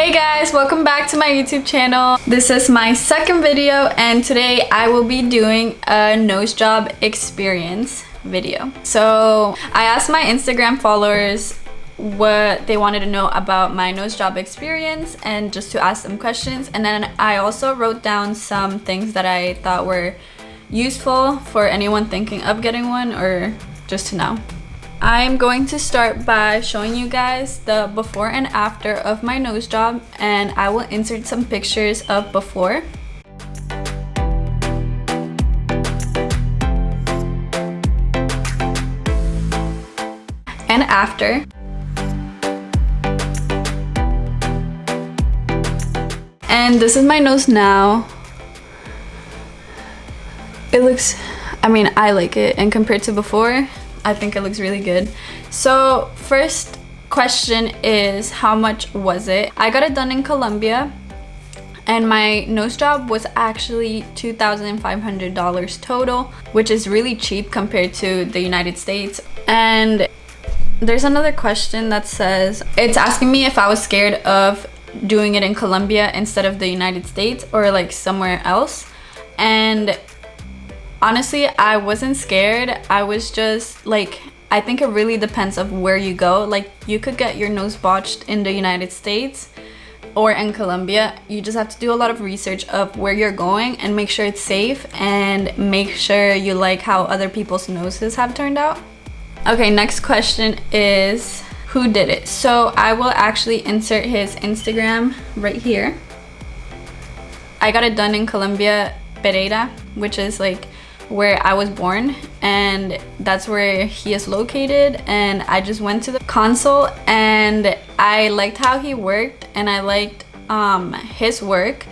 Hey guys, welcome back to my YouTube channel. This is my second video and today I will be doing a nose job experience video. So I asked my Instagram followers what they wanted to know about my nose job experience and just to ask them questions, and then I also wrote down some things that I thought were useful for anyone thinking of getting one or just to know. I'm going to start by showing you guys the before and after of my nose job, and I will insert some pictures of before. And after. And this is my nose now. It looks, I like it, and compared to before, I think it looks really good. So first question is, how much was it? I got it done in Colombia and my nose job was actually $2,500 total, which is really cheap compared to the United States. And there's another question that says, it's asking me if I was scared of doing it in Colombia instead of the United States or like somewhere else. And honestly, I wasn't scared. I was just like, I think it really depends of where you go. Like, you could get your nose botched in the United States or in Colombia. You just have to do a lot of research of where you're going and make sure it's safe and make sure you like how other people's noses have turned out. Okay, next question is, who did it? So I will actually insert his Instagram right here. I got it done in Colombia, Pereira, which is like where I was born, and that's where he is located. And I just went to the console and I liked how he worked, and I liked his work,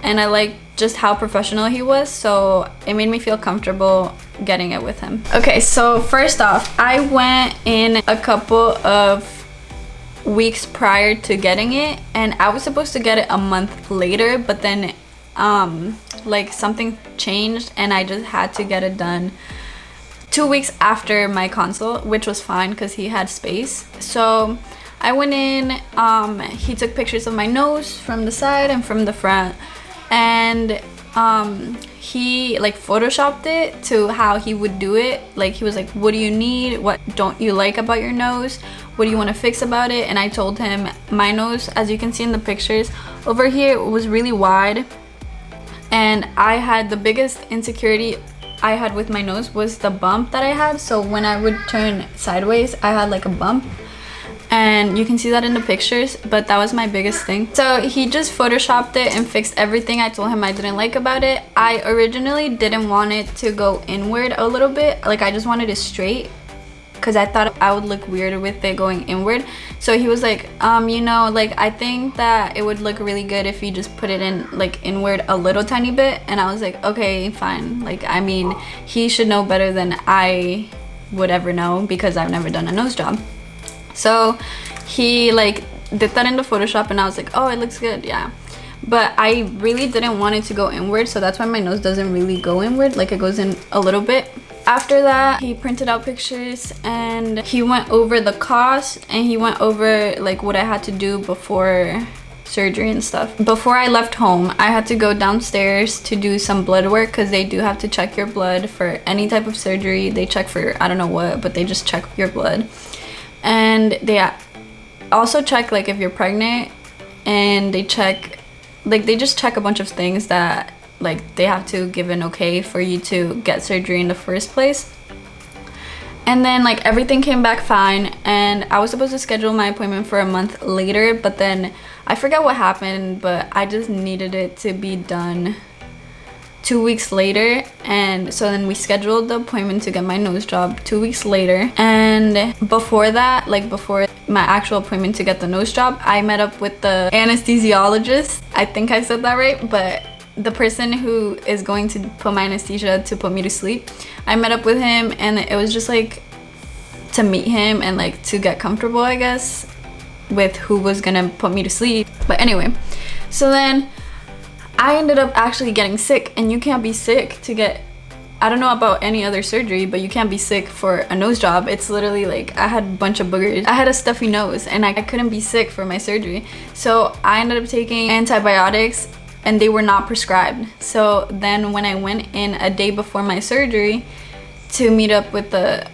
and I liked just how professional he was, so it made me feel comfortable getting it with him. Okay, so first off, I went in a couple of weeks prior to getting it, and I was supposed to get it a month later, but then like something changed and I just had to get it done 2 weeks after my consult, which was fine because he had space. So I went in, he took pictures of my nose from the side and from the front, and he like photoshopped it to how he would do it. Like, he was like, what do you need? What don't you like about your nose? What do you want to fix about it? And I told him my nose, as you can see in the pictures over here, was really wide. And I had the biggest insecurity I had with my nose was the bump that I had. So when I would turn sideways, I had like a bump, and you can see that in the pictures, but that was my biggest thing. So he just photoshopped it and fixed everything I told him I didn't like about it. I originally didn't want it to go inward a little bit, like I just wanted it straight because I thought I would look weird with it going inward. So he was like, you know, like, I think that it would look really good if you just put it in like inward a little tiny bit. And I was like, okay, fine. Like, I mean, he should know better than I would ever know because I've never done a nose job. So he like did that into Photoshop and I was like, oh, it looks good, yeah. But I really didn't want it to go inward, so that's why my nose doesn't really go inward, like it goes in a little bit. After that, he printed out pictures and he went over the cost, and he went over like what I had to do before surgery and stuff. Before I left home, I had to go downstairs to do some blood work because they do have to check your blood for any type of surgery. They check for, I don't know what, but they just check your blood. And they also check like if you're pregnant, and they check, like they just check a bunch of things that like they have to give an okay for you to get surgery in the first place. And then like everything came back fine, and I was supposed to schedule my appointment for a month later, but then I forgot what happened, but I just needed it to be done 2 weeks later. And so then we scheduled the appointment to get my nose job 2 weeks later. And before that, like before my actual appointment to get the nose job, I met up with the anesthesiologist. I think I said that right, but the person who is going to put my anesthesia to put me to sleep, I met up with him, and it was just like to meet him and like to get comfortable, I guess, with who was gonna put me to sleep. But anyway, so then I ended up actually getting sick, and you can't be sick to get I don't know about any other surgery, but you can't be sick for a nose job. It's literally like I had a bunch of boogers. I had a stuffy nose and I couldn't be sick for my surgery. So I ended up taking antibiotics and they were not prescribed. So then when I went in a day before my surgery to meet up with the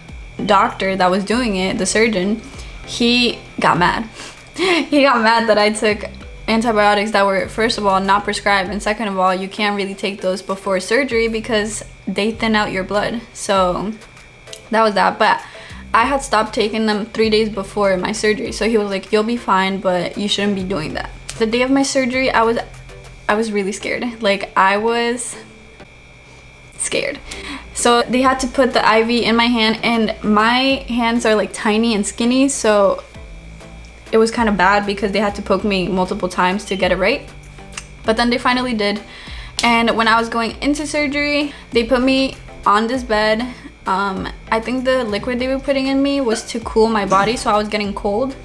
doctor that was doing it, the surgeon, he got mad. He got mad that I took antibiotics that were, first of all, not prescribed, and second of all, you can't really take those before surgery because they thin out your blood. So that was that. But I had stopped taking them 3 days before my surgery, so he was like, you'll be fine, but you shouldn't be doing that. The day of my surgery, I was really scared. Like, I was scared. So they had to put the IV in my hand, and my hands are like tiny and skinny, so it was kind of bad because they had to poke me multiple times to get it right. But then they finally did. And when I was going into surgery, they put me on this bed. I think the liquid they were putting in me was to cool my body, so I was getting cold.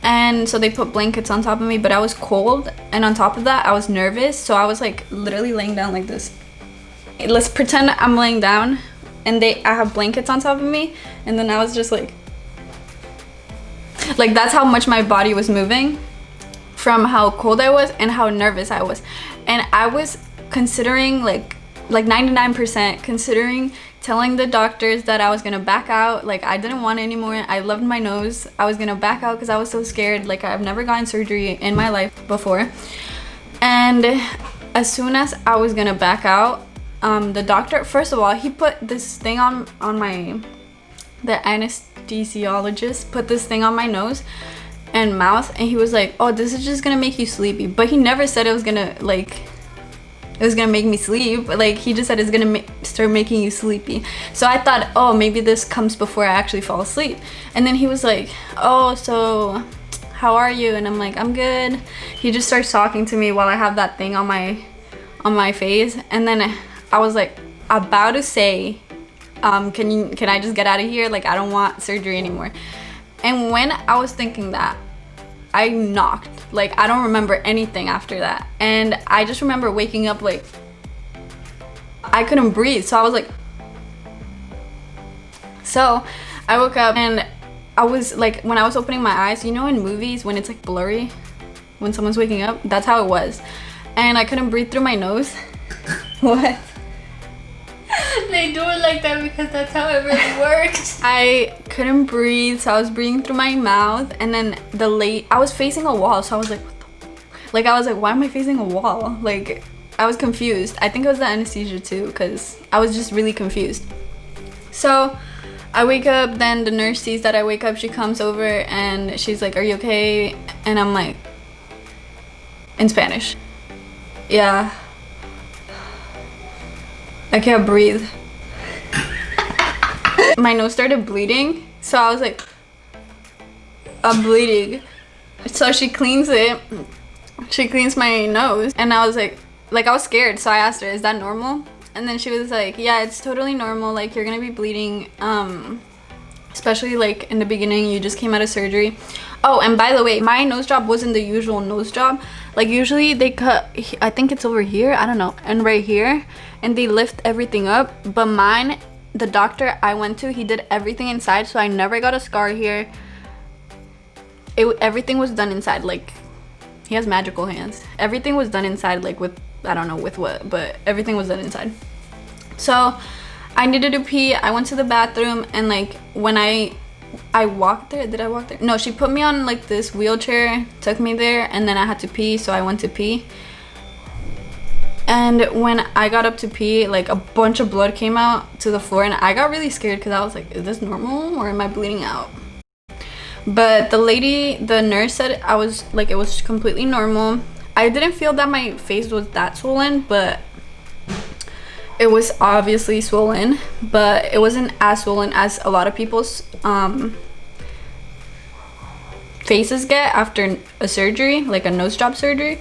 And so they put blankets on top of me, but I was cold. And on top of that, I was nervous. So I was like literally laying down like this. Let's pretend I'm laying down and I have blankets on top of me. And then I was just like that's how much my body was moving from how cold I was and how nervous I was. And I was considering like 99% considering telling the doctors that I was gonna back out. Like, I didn't want it anymore. I loved my nose. I was gonna back out because I was so scared. Like, I've never gotten surgery in my life before. And as soon as I was gonna back out, the doctor, first of all, he put this thing on the anesthesiologist put this thing on my nose and mouth, and he was like, oh, this is just gonna make you sleepy. But he never said it was gonna make me sleep. Like, he just said it's gonna start making you sleepy. So I thought, oh, maybe this comes before I actually fall asleep. And then he was like, oh, so how are you? And I'm like, I'm good. He just starts talking to me while I have that thing on my face. And then I was like about to say, can I just get out of here? Like, I don't want surgery anymore. And when I was thinking that, I knocked. Like, I don't remember anything after that. And I just remember waking up like I couldn't breathe. So I was like, so I woke up and I was like, when I was opening my eyes, you know in movies when it's like blurry when someone's waking up, that's how it was. And I couldn't breathe through my nose. What? They do it like that because that's how it really works. I couldn't breathe, so I was breathing through my mouth. And then I was facing a wall, so I was like, what the? Like, I was like, why am I facing a wall? Like, I was confused. I think it was the anesthesia too, because I was just really confused. So I wake up, then the nurse sees that I wake up, she comes over and she's like, are you okay? And I'm like, in Spanish, yeah, I can't breathe. My nose started bleeding, so I was like, I'm bleeding. So she cleans it. She cleans my nose, and I was like I was scared, so I asked her, is that normal? And then she was like, yeah, it's totally normal. Like, you're gonna be bleeding, especially like in the beginning, you just came out of surgery. Oh, and by the way, my nose job wasn't the usual nose job. Like, usually they cut, I think it's over here, I don't know, and right here, and they lift everything up. But mine, the doctor I went to, he did everything inside, so I never got a scar here. Everything was done inside. Like, he has magical hands. Everything was done inside, like with, I don't know with what, but everything was done inside. So I needed to pee. I went to the bathroom, and like when I walked there. Did I walk there? No, she put me on like this wheelchair, took me there, and then I had to pee, so I went to pee. And when I got up to pee, like a bunch of blood came out to the floor, and I got really scared because I was like, is this normal or am I bleeding out? But the nurse said I was like, it was completely normal. I didn't feel that my face was that swollen, but it was obviously swollen, but it wasn't as swollen as a lot of people's faces get after a surgery, like a nose job surgery.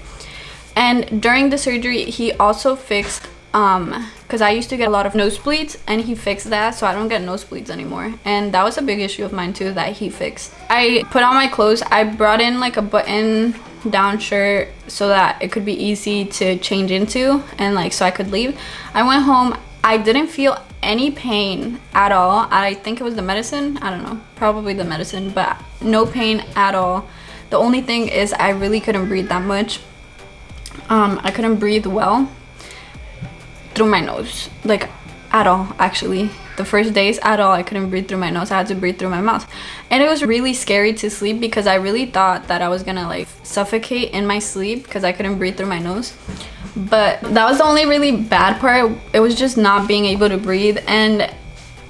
And during the surgery, he also fixed, because I used to get a lot of nosebleeds, and he fixed that, so I don't get nosebleeds anymore. And that was a big issue of mine too, that he fixed. I put on my clothes. I brought in like a button down shirt so that it could be easy to change into, and like so I could leave. I went home. I didn't feel any pain at all. I think it was the medicine, I don't know, probably the medicine, but no pain at all. The only thing is I really couldn't breathe that much. I couldn't breathe well through my nose, like at all. Actually, the first days at all, I couldn't breathe through my nose. I had to breathe through my mouth, and it was really scary to sleep because I really thought that I was gonna like suffocate in my sleep because I couldn't breathe through my nose. But that was the only really bad part. It was just not being able to breathe, and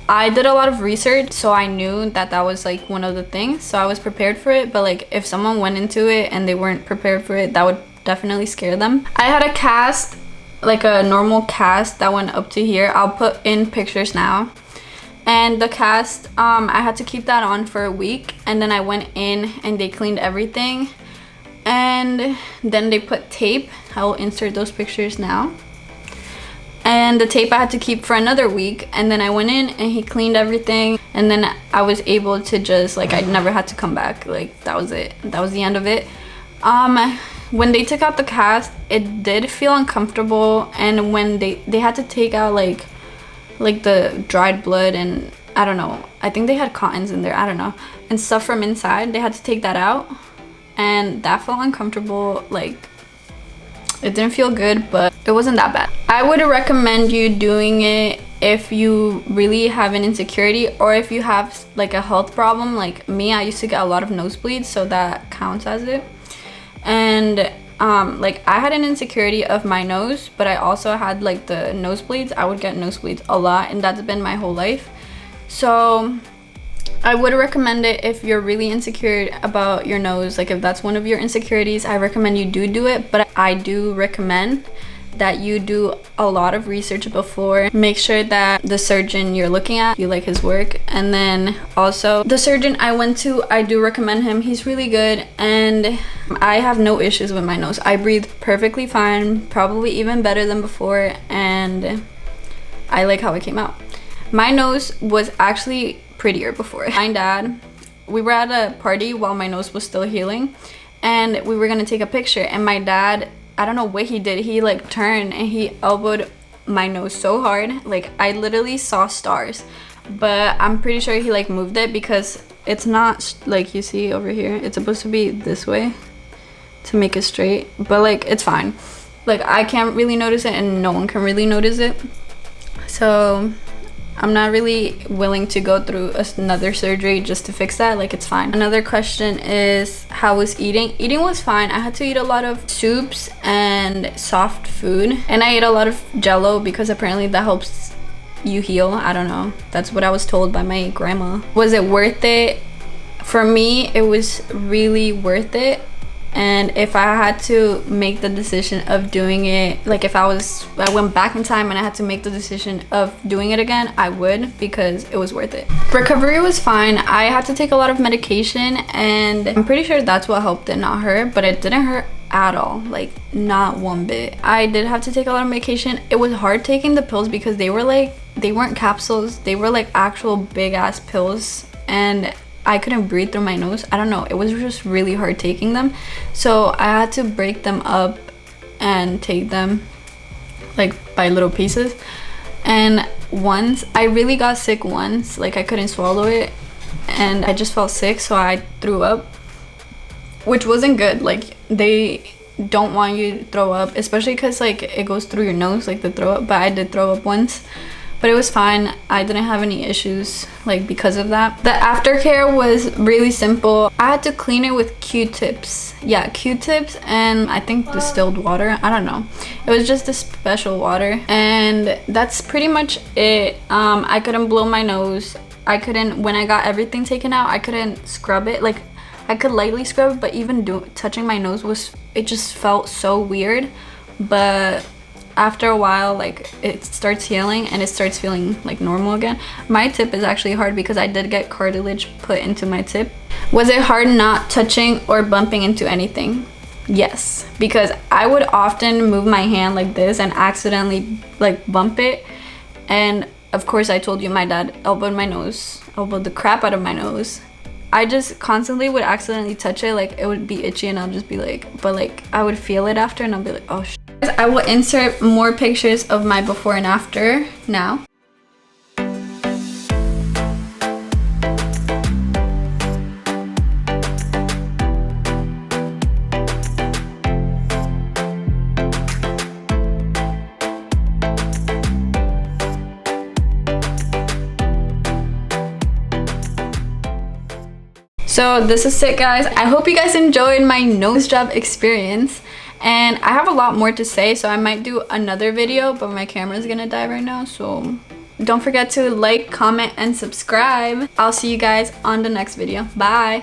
I did a lot of research, so I knew that that was like one of the things, so I was prepared for it. But like if someone went into it and they weren't prepared for it, that would definitely scare them. I had a cast, like a normal cast that went up to here. I'll put in pictures now. And the cast, I had to keep that on for a week, and then I went in and they cleaned everything, and then they put tape. I will insert those pictures now. And the tape I had to keep for another week, and then I went in and he cleaned everything, and then I was able to just like, I never had to come back. Like that was it, that was the end of it. When they took out the cast, it did feel uncomfortable, and when they had to take out like the dried blood, and I don't know, I think they had cottons in there, I don't know, and stuff from inside, they had to take that out, and that felt uncomfortable. Like it didn't feel good, but it wasn't that bad. I would recommend you doing it if you really have an insecurity, or if you have like a health problem. Like me, I used to get a lot of nosebleeds, so that counts as it. And like I had an insecurity of my nose, but I also had like the nosebleeds. I would get nosebleeds a lot, and that's been my whole life. So I would recommend it if you're really insecure about your nose. Like if that's one of your insecurities, I recommend you do it. But I do recommend that you do a lot of research before. Make sure that the surgeon you're looking at, you like his work. And then also the surgeon I went to, I do recommend him. He's really good, and I have no issues with my nose. I breathe perfectly fine, probably even better than before, and I like how it came out. My nose was actually prettier before. My dad, we were at a party while my nose was still healing, and we were gonna take a picture, and my dad, I don't know what he did, he like turned and he elbowed my nose so hard, like I literally saw stars. But I'm pretty sure he like moved it, because it's not like you see over here, it's supposed to be this way to make it straight, but like it's fine. Like I can't really notice it, and no one can really notice it, so I'm not really willing to go through another surgery just to fix that. Like it's fine. Another question is, how was eating? Eating was fine. I had to eat a lot of soups and soft food, and I ate a lot of jello because apparently that helps you heal. I don't know, that's what I was told by my grandma. Was it worth it? For me, it was really worth it. And if I had to make the decision of doing it, like if I went back in time and I had to make the decision of doing it again, I would, because it was worth it. Recovery was fine. I had to take a lot of medication, and I'm pretty sure that's what helped it not hurt, but it didn't hurt at all, like not one bit. I did have to take a lot of medication. It was hard taking the pills because they weren't capsules, they were like actual big ass pills, and I couldn't breathe through my nose. I don't know, it was just really hard taking them. So I had to break them up and take them like by little pieces. And once, I really got sick once, like I couldn't swallow it, and I just felt sick, so I threw up, which wasn't good. Like they don't want you to throw up, especially because like it goes through your nose, like the throw up, but I did throw up once. But it was fine. I didn't have any issues like because of that. The aftercare was really simple. I had to clean it with Q-tips. Yeah, Q-tips and I think distilled water. I don't know. It was just a special water, and that's pretty much it. I couldn't blow my nose. I couldn't, when I got everything taken out, I couldn't scrub it. Like I could lightly scrub it, but even touching my nose it just felt so weird. But after a while, like it starts healing and it starts feeling like normal again. My tip is actually hard because I did get cartilage put into my tip. Was it hard not touching or bumping into anything? Yes, because I would often move my hand like this and accidentally like bump it. And of course, I told you my dad elbowed the crap out of my nose. I just constantly would accidentally touch it, like it would be itchy and I'll just be like, but like I would feel it after and I'll be like, oh shit. I will insert more pictures of my before and after now. So this is it, guys. I hope you guys enjoyed my nose job experience. And I have a lot more to say, so I might do another video, but my camera's gonna die right now, so don't forget to like, comment, and subscribe. I'll see you guys on the next video. Bye.